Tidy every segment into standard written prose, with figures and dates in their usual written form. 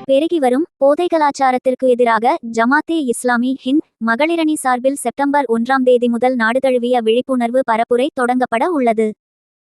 பெருகி வரும் போதை கலாச்சாரத்திற்கு எதிராக ஜமாத்தே இஸ்லாமி ஹிந்த் மகளிரணி சார்பில் செப்டம்பர் 1 முதல் நாடு தழுவிய விழிப்புணர்வு பரப்புரை தொடங்கப்பட உள்ளது.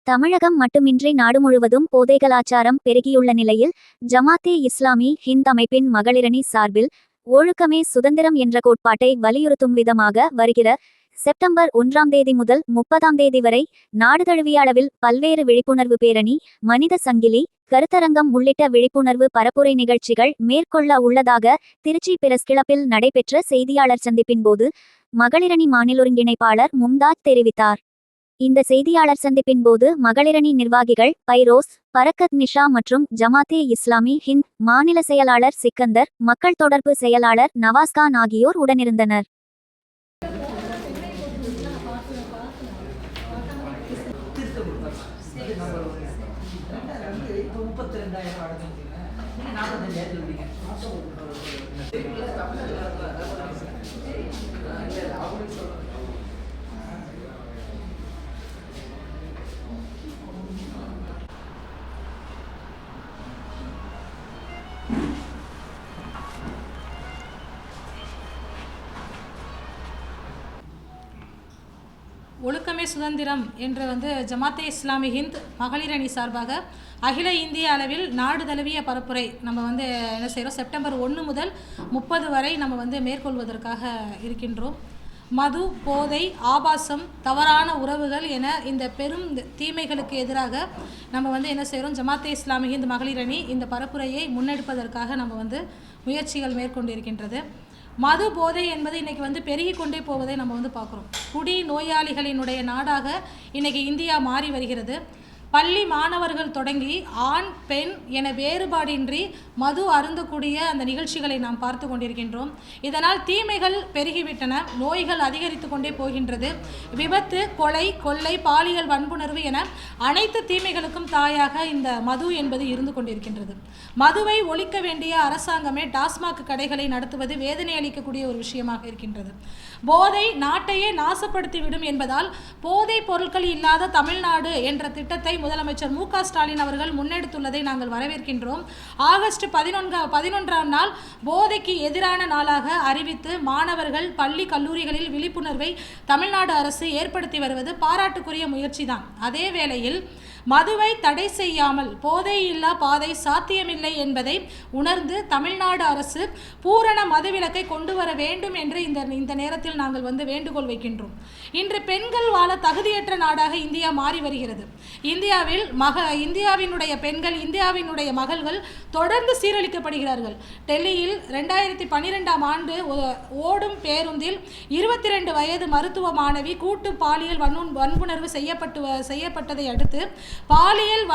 தமிழகம் மட்டுமின்றி நாடு முழுவதும் போதை கலாச்சாரம் பெருகியுள்ள நிலையில் ஜமாத்தே இஸ்லாமி ஹிந்த் அமைப்பின் மகளிரணி சார்பில் ஒழுக்கமே சுதந்திரம் என்ற கோட்பாட்டை வலியுறுத்தும் விதமாக வருகிற செப்டம்பர் 1 முதல் 30 வரை நாடு தழுவிய அளவில் பல்வேறு விழிப்புணர்வு பேரணி, மனித சங்கிலி, கருத்தரங்கம் உள்ளிட்ட விழிப்புணர்வு பரப்புரை நிகழ்ச்சிகள் மேற்கொள்ள உள்ளதாக திருச்சி பிரஸ் கிளப்பில் நடைபெற்ற செய்தியாளர் சந்திப்பின் போது மகளிரணி மாநில ஒருங்கிணைப்பாளர் மும்தாஜ் தெரிவித்தார். இந்த செய்தியாளர் சந்திப்பின் போது மகளிரணி நிர்வாகிகள் பைரோஸ், பரக்கத் நிஷா மற்றும் ஜமாத்தே இஸ்லாமி ஹிந்த் மாநில செயலாளர் சிக்கந்தர், மக்கள் தொடர்பு செயலாளர் நவாஸ்கான் ஆகியோர் உடனிருந்தனர். ஒழுக்கமே சுதந்திரம் என்ற ஜமாத்தே இஸ்லாமி ஹிந்த் மகளிரணி சார்பாக அகில இந்திய அளவில் நாடு தழுவிய பரப்புரை நம்ம என்ன செய்கிறோம், செப்டம்பர் 1 முதல் 30 வரை நம்ம மேற்கொள்வதற்காக இருக்கின்றோம். மது, போதை, ஆபாசம், தவறான உறவுகள் என இந்த பெரும் தீமைகளுக்கு எதிராக நம்ம என்ன செய்கிறோம், ஜமாத்தே இஸ்லாமி ஹிந்த் மகளிரணி இந்த பரப்புரையை முன்னெடுப்பதற்காக நம்ம முயற்சிகள் மேற்கொண்டிருக்கின்றது. மது போதை என்பது இன்றைக்கி பெருகி கொண்டே போவதை நம்ம பார்க்குறோம். குடி நோயாளிகளினுடைய நாடாக இன்றைக்கி இந்தியா மாறி வருகிறது. பள்ளி மாணவர்கள் தொடங்கி ஆண் பெண் என வேறுபாடின்றி மது அருந்தக்கூடிய அந்த நிகழ்ச்சிகளை நாம் பார்த்து கொண்டிருக்கின்றோம். இதனால் தீமைகள் பெருகிவிட்டன, நோய்கள் அதிகரித்து கொண்டே போகின்றது. விபத்து, கொலை, கொள்ளை, பாலியல் வன்புணர்வு என அனைத்து தீமைகளுக்கும் தாயாக இந்த மது என்பது இருந்து கொண்டிருக்கின்றது. மதுவை ஒழிக்க வேண்டிய அரசாங்கமே டாஸ்மாக் கடைகளை நடத்துவது வேதனை அளிக்கக்கூடிய ஒரு விஷயமாக இருக்கின்றது. போதை நாட்டையே நாசப்படுத்திவிடும் என்பதால் போதை பொருட்கள் இல்லாத தமிழ்நாடு என்ற திட்டத்தை முதலமைச்சர் மு.க. ஸ்டாலின் அவர்கள் முன்னெடுத்துள்ளதை நாங்கள் வரவேற்கின்றோம். ஆகஸ்ட் 11ஆம் நாள் போதைக்கு எதிரான நாளாக அறிவித்து மாணவர்கள், பள்ளி, கல்லூரிகளில் விழிப்புணர்வை தமிழ்நாடு அரசு ஏற்படுத்தி வருவது பாராட்டுக்குரிய முயற்சிதான். அதே வேளையில் மதுவை தடை செய்யாமல் போதை இல்லா பாதை சாத்தியமில்லை என்பதை உணர்ந்து தமிழ்நாடு அரசு பூரண மதுவிலக்கை கொண்டு வர வேண்டும் என்று இந்த நேரத்தில் நாங்கள் வேண்டுகோள் வைக்கின்றோம். இன்று பெண்கள் வாழ தகுதியற்ற நாடாக இந்தியா மாறி வருகிறது. இந்தியாவினுடைய பெண்கள், இந்தியாவினுடைய மகள்கள் தொடர்ந்து சீரழிக்கப்படுகிறார்கள். டெல்லியில் 2012ஆம் ஆண்டு ஓடும் பேருந்தில் 22 வயது மருத்துவ மாணவி கூட்டு பாலியல் வன்புணர்வு செய்யப்பட்டதை அடுத்து பாலியல்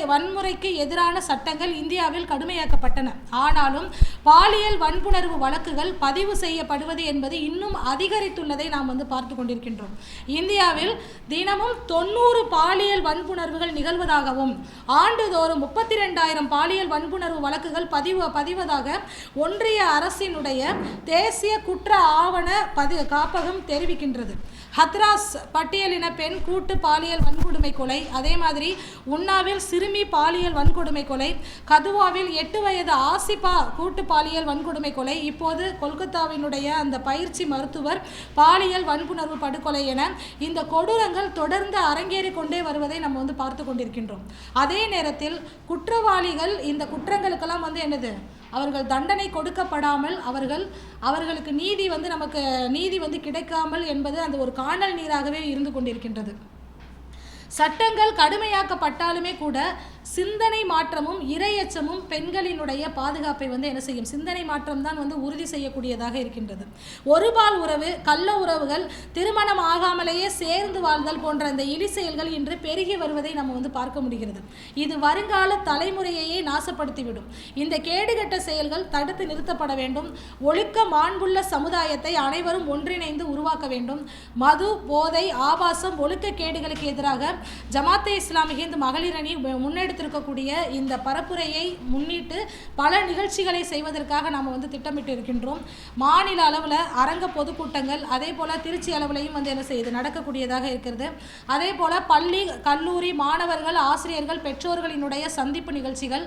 வன்முறைக்கு எதிரான சட்டங்கள் இந்தியாவில் கடுமையாக்கப்பட்டன. ஆனாலும் பாலியல் வன்புணர்வு வழக்குகள் பதிவு செய்யப்படுவது என்பது இன்னும் அதிகரித்துள்ளதை நாம் பார்த்து கொண்டிருக்கின்றோம். இந்தியாவில் தினமும் 90 பாலியல் வன்புணர்வுகள் நிகழ்வதாகவும் ஆண்டுதோறும் 32,000 பாலியல் வன்புணர்வு வழக்குகள் பதிவதாக ஒன்றிய அரசினுடைய தேசிய குற்ற ஆவண காப்பகம் தெரிவிக்கின்றது. ஹத்ராஸ் பட்டியலின பெண் கூட்டு பாலியல் வன்கொடுமை கொலை, அதே மாதிரி உன்னாவில் சிறுமி பாலியல் வன்கொடுமை கொலை, கதுவாவில் 8 வயது ஆசிபா கூட்டு பாலியல் வன்கொடுமை கொலை, இப்போது கொல்கத்தாவினுடைய அந்த பயிற்சி மருத்துவர் பாலியல் வன்புணர்வு படுகொலை என இந்த கொடூரங்கள் தொடர்ந்து அரங்கேறி கொண்டே வருவதை நம்ம பார்த்து கொண்டிருக்கின்றோம். அதே நேரத்தில் குற்றவாளிகள் இந்த குற்றங்களுக்கெல்லாம் என்னது, அவர்கள் தண்டனை கொடுக்கப்படாமல் அவர்களுக்கு நீதி நமக்கு நீதி கிடைக்காமல் என்பது அந்த ஒரு காணல் நீராகவே இருந்து கொண்டிருக்கின்றது. சட்டங்கள் கடுமையாக்கப்பட்டாலுமே கூட சிந்தனை மாற்றமும் இரையச்சமும் பெண்களினுடைய பாதுகாப்பை என்ன செய்யும், சிந்தனை மாற்றம் தான் உறுதி செய்யக்கூடியதாக இருக்கின்றது. ஒருபால் உறவு, கள்ள உறவுகள், திருமணம் ஆகாமலேயே சேர்ந்து வாழ்தல் போன்ற இந்த இழி செயல்கள் இன்று பெருகி வருவதை நம்ம பார்க்க முடிகிறது. இது வருங்கால தலைமுறையையே நாசப்படுத்திவிடும். இந்த கேடுகட்ட செயல்கள் தடுத்து நிறுத்தப்பட வேண்டும். ஒழுக்க மாண்புள்ள சமுதாயத்தை அனைவரும் ஒன்றிணைந்து உருவாக்க வேண்டும். மது, போதை, ஆபாசம், ஒழுக்க கேடுகளுக்கு எதிராக ஜமாத்தே இஸ்லாமி ஹிந்த் மகளிரணி முன்னெடுத்து முன்னெடுத்திருக்கக்கூடிய இந்த பரப்புரையை முன்னிட்டு பல நிகழ்ச்சிகளை செய்வதற்காக நாம் வந்து திட்டமிட்டு இருக்கின்றோம். மாநில அளவில் அரங்க பொதுக்கூட்டங்கள், அதே போல் திருச்சி அளவுலையும் வந்து என்ன செய்யுது நடக்கக்கூடியதாக இருக்கிறது. அதே போல் பள்ளி கல்லூரி மாணவர்கள், ஆசிரியர்கள், பெற்றோர்களினுடைய சந்திப்பு நிகழ்ச்சிகள்,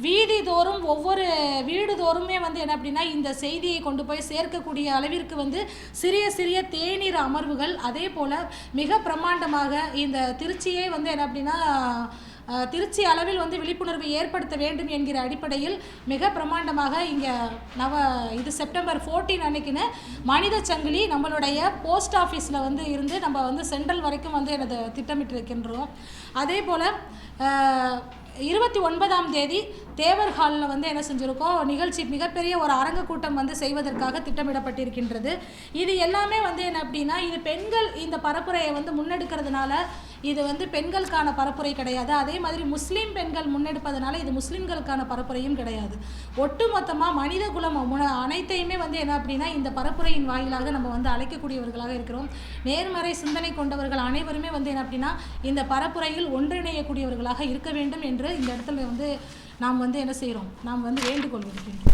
வீதி தோறும் ஒவ்வொரு வீடு தோறுமே வந்து என்ன அப்படின்னா இந்த செய்தியை கொண்டு போய் சேர்க்கக்கூடிய அளவிற்கு வந்து சிறிய சிறிய தேநீர் அமர்வுகள், அதே போல் மிக பிரம்மாண்டமாக இந்த திருச்சியே வந்து என்ன அப்படின்னா திருச்சி அளவில் வந்து விழிப்புணர்வு ஏற்படுத்த வேண்டும் என்கிற அடிப்படையில் மிக பிரம்மாண்டமாக இங்கே இது செப்டம்பர் 14 அன்னைக்குன்னு மனித சங்கிலி நம்மளுடைய போஸ்ட் ஆஃபீஸில் வந்து இருந்து நம்ம வந்து சென்ட்ரல் வரைக்கும் வந்து எனது திட்டமிட்டு இருக்கின்றோம். அதே போல் 29ஆம் தேதி தேவர் ஹாலில் வந்து என்ன செஞ்சுருக்கோம், நிகழ்ச்சி மிகப்பெரிய ஒரு அரங்க கூட்டம் வந்து செய்வதற்காக திட்டமிடப்பட்டிருக்கின்றது. இது எல்லாமே வந்து என்ன அப்படின்னா இது பெண்கள் இந்த பரப்புரையை வந்து முன்னெடுக்கிறதுனால இது வந்து பெண்களுக்கான பரப்புரை கிடையாது. அதே மாதிரி முஸ்லீம் பெண்கள் முன்னெடுப்பதனால இது முஸ்லீம்களுக்கான பரப்புரையும் கிடையாது. ஒட்டுமொத்தமாக மனித குலம் அனைத்தையுமே வந்து என்ன அப்படின்னா இந்த பரப்புரையின் வாயிலாக நம்ம வந்து அழைக்கக்கூடியவர்களாக இருக்கிறோம். நேர்மறை சிந்தனை கொண்டவர்கள் அனைவருமே வந்து என்ன அப்படின்னா இந்த பரப்புரையில் ஒன்றிணையக்கூடியவர்களாக இருக்க வேண்டும் என்று இந்த இடத்துல வந்து நாம் வந்து என்ன செய்கிறோம், நாம் வந்து வேண்டுகோள் விடுக்கின்றோம்.